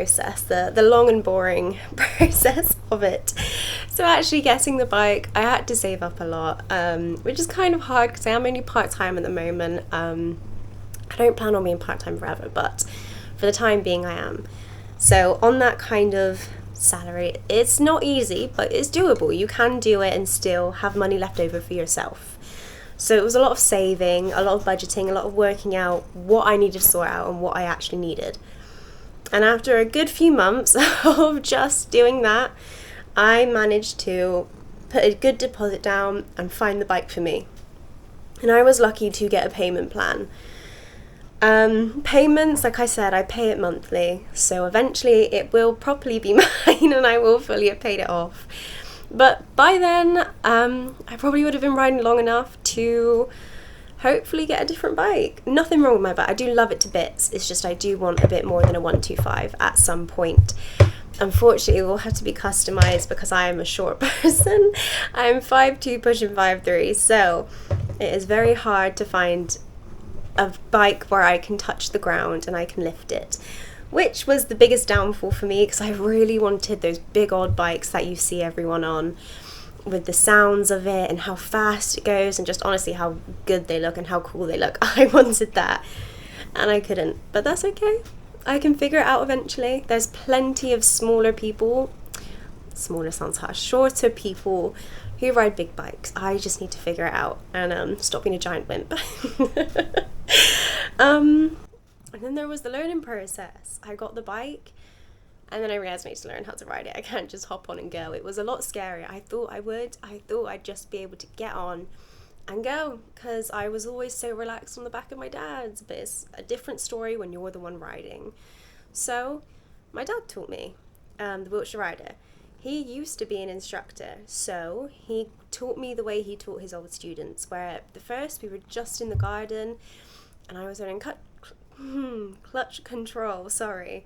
process, the long and boring process of it. So actually getting the bike, I had to save up a lot, which is kind of hard because I am only part-time at the moment. I don't plan on being part-time forever, but for the time being I am. So on that kind of salary, it's not easy, but it's doable. You can do it and still have money left over for yourself. So it was a lot of saving, a lot of budgeting, a lot of working out what I needed to sort out and what I actually needed. And after a good few months of just doing that, I managed to put a good deposit down and find the bike for me. And I was lucky to get a payment plan. Payments, like I said, I pay it monthly, so eventually it will properly be mine and I will fully have paid it off. But by then, I probably would have been riding long enough to hopefully get a different bike. Nothing wrong with my bike, I do love it to bits, it's just I do want a bit more than a 125 at some point. Unfortunately, it will have to be customized because I am a short person. I'm 5'2", pushing 5'3", so it is very hard to find a bike where I can touch the ground and I can lift it, which was the biggest downfall for me because I really wanted those big old bikes that you see everyone on, with the sounds of it and how fast it goes and just honestly how good they look and how cool they look. I wanted that and I couldn't, but that's okay. I can figure it out eventually. There's plenty of smaller people, smaller sounds harsh, shorter people who ride big bikes. I just need to figure it out and stop being a giant wimp. And then there was the learning process. I got the bike and then I realized I need to learn how to ride it. I can't just hop on and go. It was a lot scarier. I thought I would. I thought I'd just be able to get on and go because I was always so relaxed on the back of my dad's, but it's a different story when you're the one riding. So my dad taught me, the Wiltshire rider. He used to be an instructor, so he taught me the way he taught his old students, where at the first we were just in the garden and I was learning clutch control, sorry.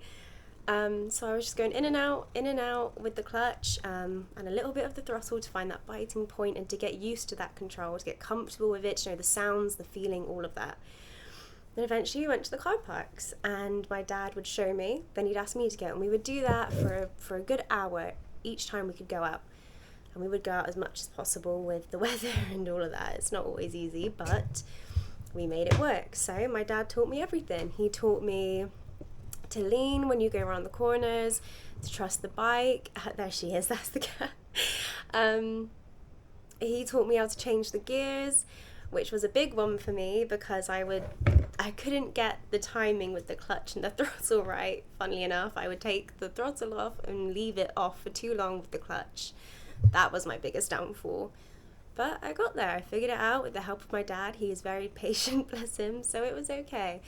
So I was just going in and out with the clutch and a little bit of the throttle to find that biting point and to get used to that control, to get comfortable with it, to know the sounds, the feeling, all of that. Then eventually we went to the car parks and my dad would show me, then he'd ask me to go, and we would do that for a good hour each time we could go out. And we would go out as much as possible with the weather and all of that. It's not always easy, but we made it work. So my dad taught me everything. He taught me to lean when you go around the corners, to trust the bike. There she is, that's the cat. He taught me how to change the gears, which was a big one for me because I couldn't get the timing with the clutch and the throttle right. Funnily enough, I would take the throttle off and leave it off for too long with the clutch. That was my biggest downfall. But I got there. I figured it out with the help of my dad. He is very patient, bless him, so it was okay.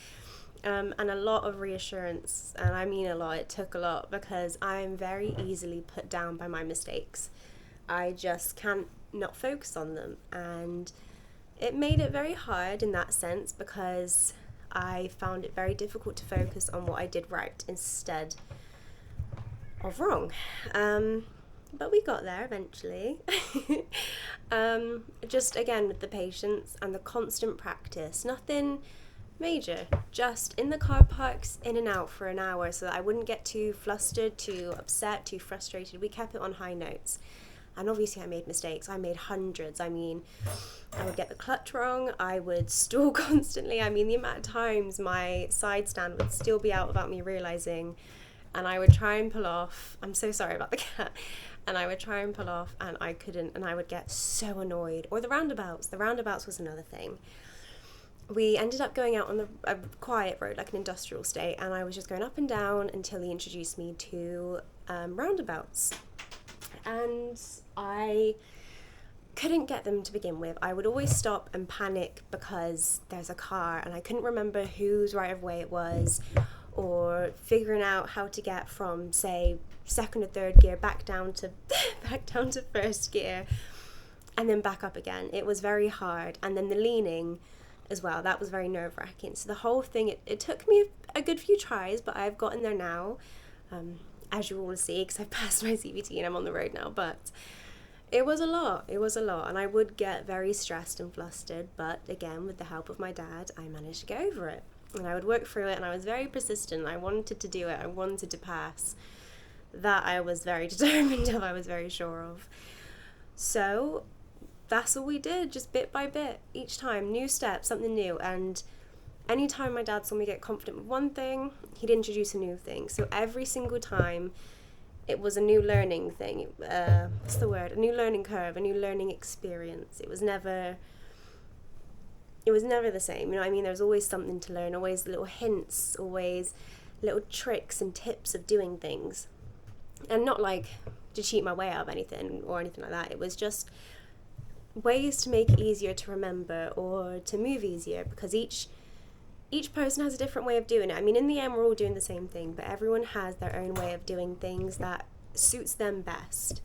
And a lot of reassurance, and I mean a lot, it took a lot because I am very easily put down by my mistakes. I just can't not focus on them, and it made it very hard in that sense because I found it very difficult to focus on what I did right instead of wrong. But we got there eventually. Just again with the patience and the constant practice, nothing major, just in the car parks, in and out for an hour so that I wouldn't get too flustered, too upset, too frustrated. We kept it on high notes. And obviously I made mistakes. I made hundreds. I mean, I would get the clutch wrong. I would stall constantly. I mean, the amount of times my side stand would still be out without me realizing. And I would try and pull off. I'm so sorry about the cat. And I would try and pull off and I couldn't. And I would get so annoyed. Or the roundabouts. The roundabouts was another thing. We ended up going out on a quiet road, like an industrial state. And I was just going up and down until he introduced me to roundabouts. And I couldn't get them to begin with. I would always stop and panic because there's a car and I couldn't remember whose right of way it was, or figuring out how to get from, say, second or third gear back down to first gear and then back up again. It was very hard. And then the leaning as well, that was very nerve-wracking. So the whole thing, it took me a good few tries, but I've gotten there now. As you all see, because I've passed my CBT and I'm on the road now, but it was a lot, and I would get very stressed and flustered, but again, with the help of my dad, I managed to get over it. and I would work through it, and I was very persistent. I wanted to do it. I wanted to pass. That I was very determined of, I was very sure of. So that's all we did, just bit by bit, each time, new steps, something new. And anytime my dad saw me get confident with one thing, he'd introduce a new thing. So every single time, it was a new learning thing. What's the word? A new learning curve, a new learning experience. It was never the same. You know what I mean? There's always something to learn, always little hints, always little tricks and tips of doing things. And not like to cheat my way out of anything or anything like that. It was just ways to make it easier to remember or to move easier, because each person has a different way of doing it. I mean, in the end, we're all doing the same thing, but everyone has their own way of doing things that suits them best.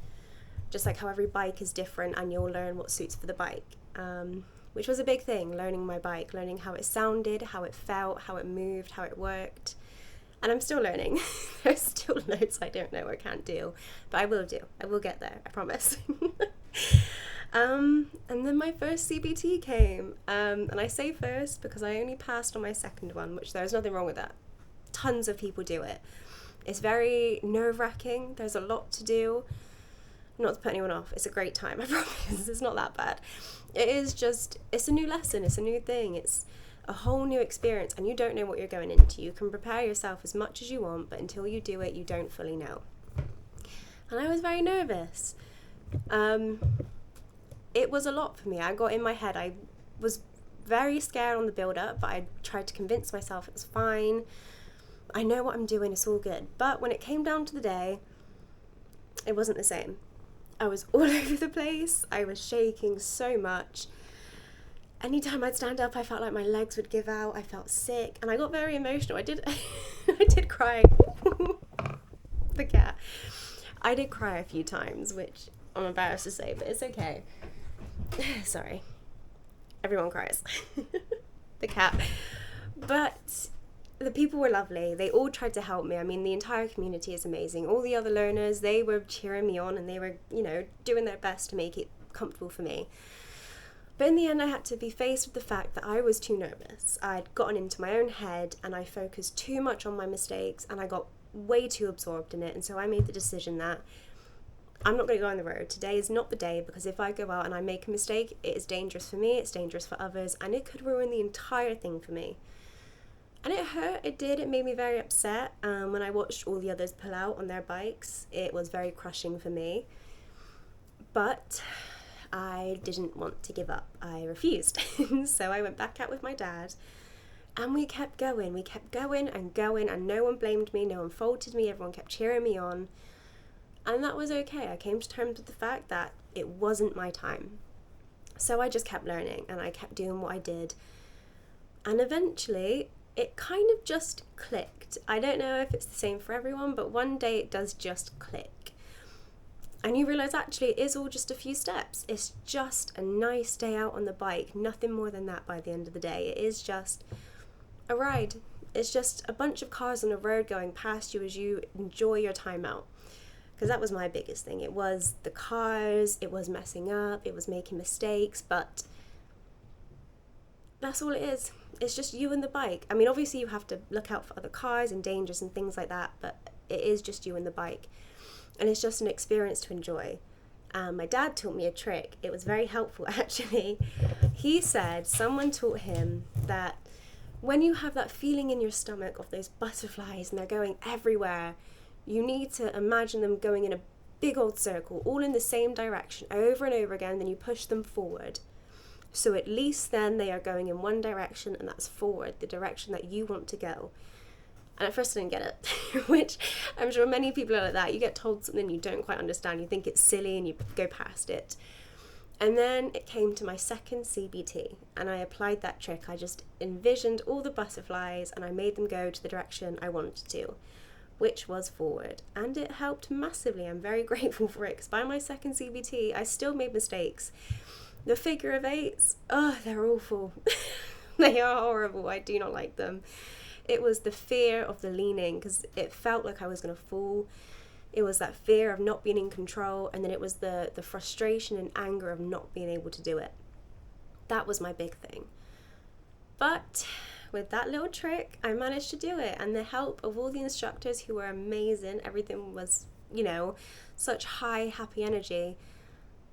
Just like how every bike is different, and you'll learn what suits for the bike. Which was a big thing, learning my bike, learning how it sounded, how it felt, how it moved, how it worked. And I'm still learning. There's still loads I don't know or can't do, but I will do. I will get there, I promise. And then my first CBT came, and I say first because I only passed on my second one, which there's nothing wrong with that. Tons of people do it. It's very nerve-wracking. There's a lot to do. Not to put anyone off, it's a great time, I promise. It's not that bad. It is just, it's a new lesson, it's a new thing, it's a whole new experience, and you don't know what you're going into. You can prepare yourself as much as you want, but until you do it, you don't fully know. And I was very nervous. It was a lot for me. I got in my head. I was very scared on the build-up, but I tried to convince myself it was fine. I know what I'm doing, it's all good. But when it came down to the day, it wasn't the same. I was all over the place. I was shaking so much. Anytime I'd stand up, I felt like my legs would give out. I felt sick, and I got very emotional. I did cry. The cat. I did cry a few times, which I'm embarrassed to say, but it's okay. Sorry. Everyone cries. The cat. But the people were lovely. They all tried to help me. I mean, the entire community is amazing. All the other learners, they were cheering me on, and they were, doing their best to make it comfortable for me. But in the end, I had to be faced with the fact that I was too nervous. I'd gotten into my own head, and I focused too much on my mistakes, and I got way too absorbed in it. And so I made the decision that I'm not going to go on the road. Today is not the day, because if I go out and I make a mistake, it is dangerous for me, it's dangerous for others, and it could ruin the entire thing for me. And it hurt, it did, it made me very upset. When I watched all the others pull out on their bikes, it was very crushing for me. But I didn't want to give up. I refused. So I went back out with my dad, and we kept going. We kept going, and no one blamed me, no one faulted me, everyone kept cheering me on. And that was okay. I came to terms with the fact that it wasn't my time. So I just kept learning, and I kept doing what I did. And eventually, it kind of just clicked. I don't know if it's the same for everyone, but one day it does just click. And you realise actually it is all just a few steps. It's just a nice day out on the bike. Nothing more than that by the end of the day. It is just a ride. It's just a bunch of cars on the road going past you as you enjoy your time out. Because that was my biggest thing. It was the cars, it was messing up, it was making mistakes, but that's all it is. It's just you and the bike. I mean, obviously you have to look out for other cars and dangers and things like that, but it is just you and the bike. And it's just an experience to enjoy. My dad taught me a trick. It was very helpful, actually. He said someone taught him that when you have that feeling in your stomach of those butterflies and they're going everywhere, you need to imagine them going in a big old circle, all in the same direction, over and over again, then you push them forward. So at least then they are going in one direction, and that's forward, the direction that you want to go. And at first I didn't get it, which I'm sure many people are like that. You get told something you don't quite understand, you think it's silly, and you go past it. And then it came to my second CBT, and I applied that trick. I just envisioned all the butterflies, and I made them go to the direction I wanted to, which was forward. And it helped massively. I'm very grateful for it, because by my second CBT, I still made mistakes. The figure of eights, they're awful. They are horrible. I do not like them. It was the fear of the leaning, because it felt like I was going to fall. It was that fear of not being in control, and then it was the frustration and anger of not being able to do it. That was my big thing. But with that little trick, I managed to do it. And the help of all the instructors who were amazing, everything was, such high, happy energy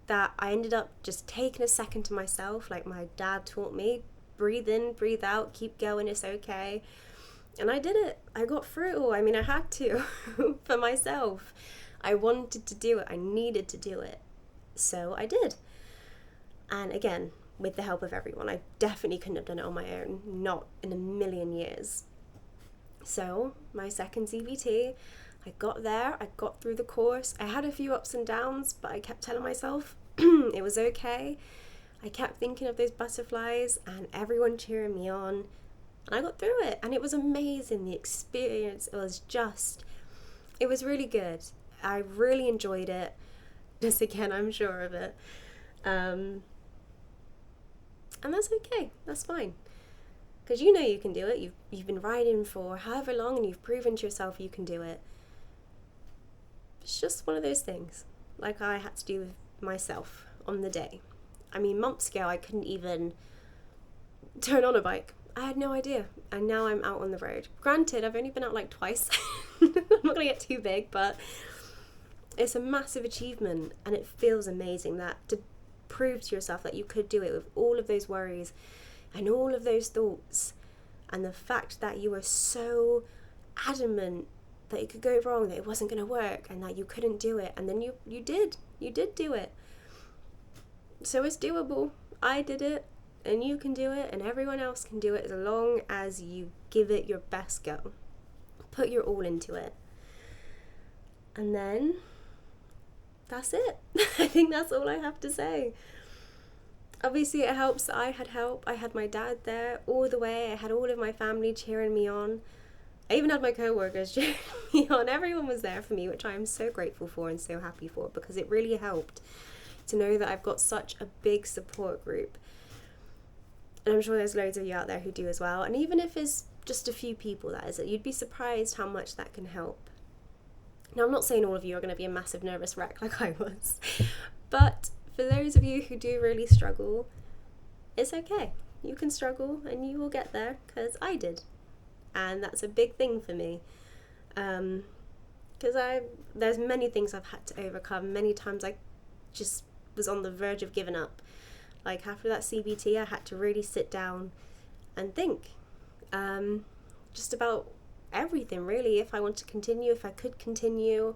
that I ended up just taking a second to myself, like my dad taught me. Breathe in, breathe out, keep going, it's okay. And I did it. I got through it all. I mean, I had to for myself. I wanted to do it. I needed to do it. So I did. And again, with the help of everyone. I definitely couldn't have done it on my own. Not in a million years. So, my second CBT, I got there. I got through the course. I had a few ups and downs, but I kept telling myself it was okay. I kept thinking of those butterflies and everyone cheering me on. And I got through it. And it was amazing. The experience it was really good. I really enjoyed it. Just again, I'm sure of it. And that's okay. That's fine. Because you can do it. You've been riding for however long and you've proven to yourself you can do it. It's just one of those things. Like I had to do with myself on the day. I mean, months ago I couldn't even turn on a bike. I had no idea. And now I'm out on the road. Granted, I've only been out like twice. I'm not going to get too big, but it's a massive achievement. And it feels amazing that to prove to yourself that you could do it with all of those worries and all of those thoughts. And the fact that you were so adamant that it could go wrong, that it wasn't going to work, and that you couldn't do it. And then you did. You did do it. So it's doable. I did it. And you can do it, and everyone else can do it as long as you give it your best go. Put your all into it. And then, that's it. I think that's all I have to say. Obviously, it helps that I had help. I had my dad there all the way. I had all of my family cheering me on. I even had my co-workers cheering me on. Everyone was there for me, which I am so grateful for and so happy for, because it really helped to know that I've got such a big support group. And I'm sure there's loads of you out there who do as well. And even if it's just a few people, that is it, you'd be surprised how much that can help. Now, I'm not saying all of you are going to be a massive nervous wreck like I was. But for those of you who do really struggle, it's okay. You can struggle and you will get there, because I did. And that's a big thing for me. Because there's many things I've had to overcome. Many times I just was on the verge of giving up. Like after that CBT, I had to really sit down and think just about everything, really, if I want to continue, if I could continue.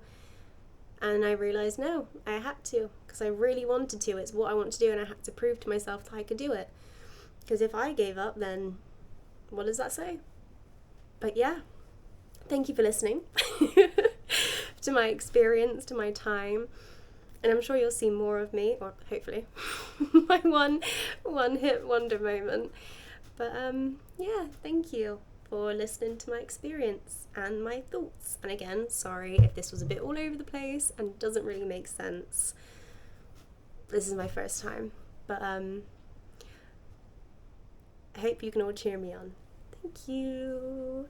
And I realised, no, I had to, because I really wanted to. It's what I want to do, and I had to prove to myself that I could do it. Because if I gave up, then what does that say? But yeah, thank you for listening to my experience, to my time. And I'm sure you'll see more of me, or hopefully, my one hit wonder moment. But yeah, thank you for listening to my experience and my thoughts. And again, sorry if this was a bit all over the place and doesn't really make sense. This is my first time. But I hope you can all cheer me on. Thank you.